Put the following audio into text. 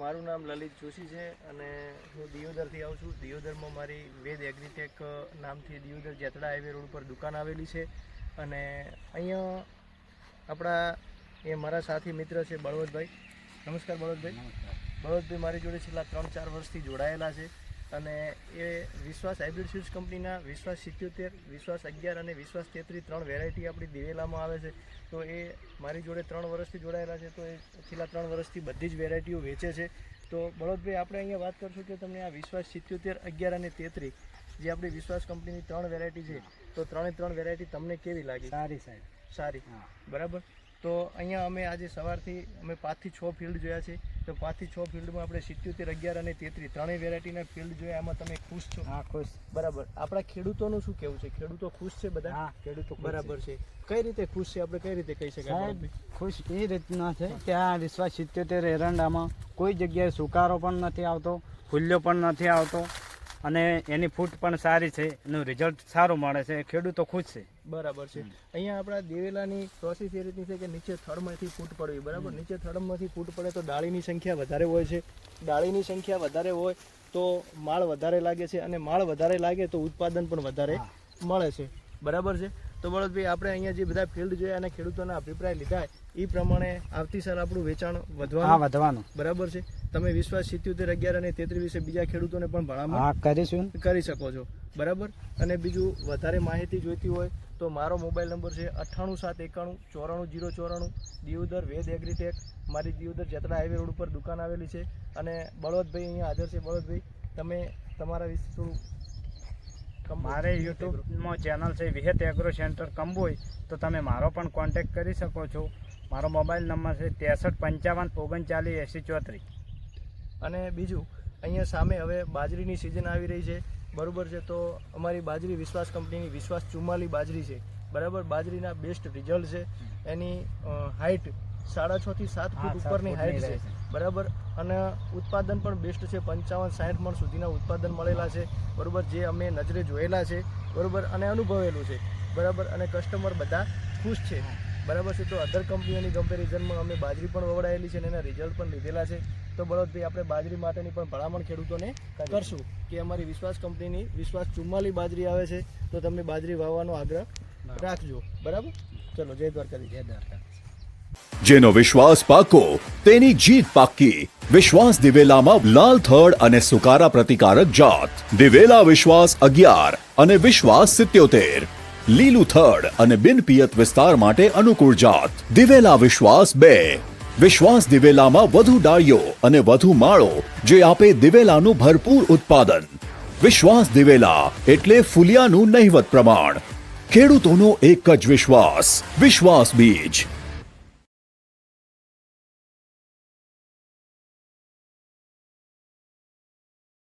મારું નામ લલિત જોશી છે અને હું દિયોદરથી આવું છું. દિયોદરમાં મારી વેદ એગ્રીટેક નામથી દિયોદર જેતડા હાઈવે રોડ પર દુકાન આવેલી છે અને અહીંયા આપણા મારા સાથી મિત્ર છે બળવંતભાઈ. નમસ્કાર બળવંતભાઈ. બળવંતભાઈ મારી જોડે છેલ્લા 3-4 વર્ષથી જોડાયેલા છે અને એ વિશ્વાસ હાઇબ્રિડ સીડ્સ કંપનીના વિશ્વાસ 77, વિશ્વાસ 11 અને વિશ્વાસ 33 3 વેરાયટી આપણી દિવેલામાં આવે છે. તો એ મારી જોડે 3 વર્ષથી જોડાયેલા છે. તો એ છેલ્લા 3 વર્ષથી બધી જ વેરાયટીઓ વેચે છે. તો બળવંતભાઈ, આપણે અહીંયા વાત કરશું કે તમને આ વિશ્વાસ 77, 11 અને 33 જે આપણી વિશ્વાસ કંપનીની 3 વેરાયટી છે, તો 3 વેરાયટી તમને કેવી લાગી? સારી સાહેબ, સારી. બરાબર. તો અહીંયા અમે આજે સવારથી 5 થી 6 ફિલ્ડ જોયા છે. તો 5 થી 6 ફિલ્ડમાં આપણે 77, 11 અને 33 ત્રણેય વેરાયટીના ફિલ્ડ જોયા. એમાં તમે ખુશ છો? હા, ખુશ. બરાબર. આપણા ખેડૂતોનું શું કહેવું છે? ખેડૂતો ખુશ છે બધા? હા, ખેડૂતો બરાબર છે. કઈ રીતે ખુશ છે? આપણે કઈ રીતે કહી શકાય? ખુશ એ રીતના છે કે આ વિશ્વાસ 77 એરંડામાં કોઈ જગ્યાએ સુકારો પણ નથી આવતો, ફૂલ્યો પણ નથી આવતો અને એની ફૂટ પણ સારી છે, એનું રિઝલ્ટ સારું મળે છે, ખેડૂતો ખુશ છે. બરાબર છે. અહીંયા આપણા દિવેલાની પ્રોસેસ એ રીતની છે કે નીચે થડમાંથી ફૂટ પડવી. બરાબર. નીચે થડમાંથી ફૂટ પડે તો ડાળીની સંખ્યા વધારે હોય છે. ડાળીની સંખ્યા વધારે હોય તો માળ વધારે લાગે છે અને માળ વધારે લાગે તો ઉત્પાદન પણ વધારે મળે છે. બરાબર છે. તો બળવંતભાઈ, આપણે અહીંયા જે બધા ફિલ્ડ જોયા અને ખેડૂતોના અભિપ્રાય લીધા એ પ્રમાણે આવતી સાલ આપણું વેચાણ વધવાનું. બરાબર છે. તમે વિશ્વાસ 77, 11 અને 33 વિશે બીજા ખેડૂતોને પણ ભલામણ કરી શકો છો. બરાબર. અને બીજું વધારે માહિતી જોઈતી હોય તો મારો મોબાઈલ નંબર છે 9871 94 094. દિયોદર વેદ એગ્રીટેક. મારી દિયોદર જેતડા હાઈવે રોડ ઉપર દુકાન આવેલી છે અને બળવંતભાઈ અહીંયા હાજર છે. બળવંતભાઈ, તમે તમારા વિશે થોડું. મારે યુટ્યુબમાં ચેનલ છે વિહેત એગ્રો સેન્ટર કંબોઈ, તો તમે મારો પણ કોન્ટેક્ટ કરી શકો છો. મારો મોબાઈલ નંબર છે 63 55 39 80 34. અને બીજું, અહીંયા સામે હવે બાજરીની સિઝન આવી રહી છે. બરાબર છે. તો અમારી બાજરી વિશ્વાસ કંપનીની વિશ્વાસ 44 બાજરી છે. બરાબર. બાજરીના બેસ્ટ રિઝલ્ટ છે. એની હાઇટ 6.5 થી 7 ફૂટ ઉપરની હાઇટ છે. બરાબર. અને ઉત્પાદન પણ બેસ્ટ છે. 55-60 મણ સુધીના ઉત્પાદન મળેલા છે. બરાબર. જે અમે નજરે જોયેલા છે. બરાબર. અને અનુભવેલું છે. બરાબર. અને કસ્ટમર બધા ખુશ છે. બરાબર છે. તો અધર કંપનીઓની કમ્પેરિઝનમાં અમે બાજરી પણ વવડાયેલી છે અને એના રિઝલ્ટ પણ લીધેલા છે. તો બળવંતભાઈ, આપણે બાજરી માટેની પણ ભલામણ ખેડૂતોને કરશું કે અમારી વિશ્વાસ કંપનીની વિશ્વાસ 44 બાજરી આવે છે. તો તમે બાજરી વાવવાનો આગ્રહ રાખજો. બરાબર. ચલો, જય દ્વારકાધીશ. જય દ્વારકા. જેનો વિશ્વાસ પાકો તેની જીત પાકી. વિશ્વાસ દિવેલામાં લાલ થડ અને સુકારા પ્રતિકારક જાત દિવેલા વિશ્વાસ 11 અને વિશ્વાસ 77. લીલું થડ અને બિનપિયત વિસ્તાર માટે અનુકૂળ જાત દિવેલા વિશ્વાસ 2. વિશ્વાસ દિવેલામાં વધુ ડાળીઓ અને વધુ માળો જે આપે દિવેલાનું ભરપૂર ઉત્પાદન. વિશ્વાસ દિવેલા એટલે ફુલિયાનું નહિવત પ્રમાણ. ખેડૂતોનો એક જ વિશ્વાસ, વિશ્વાસ બીજ.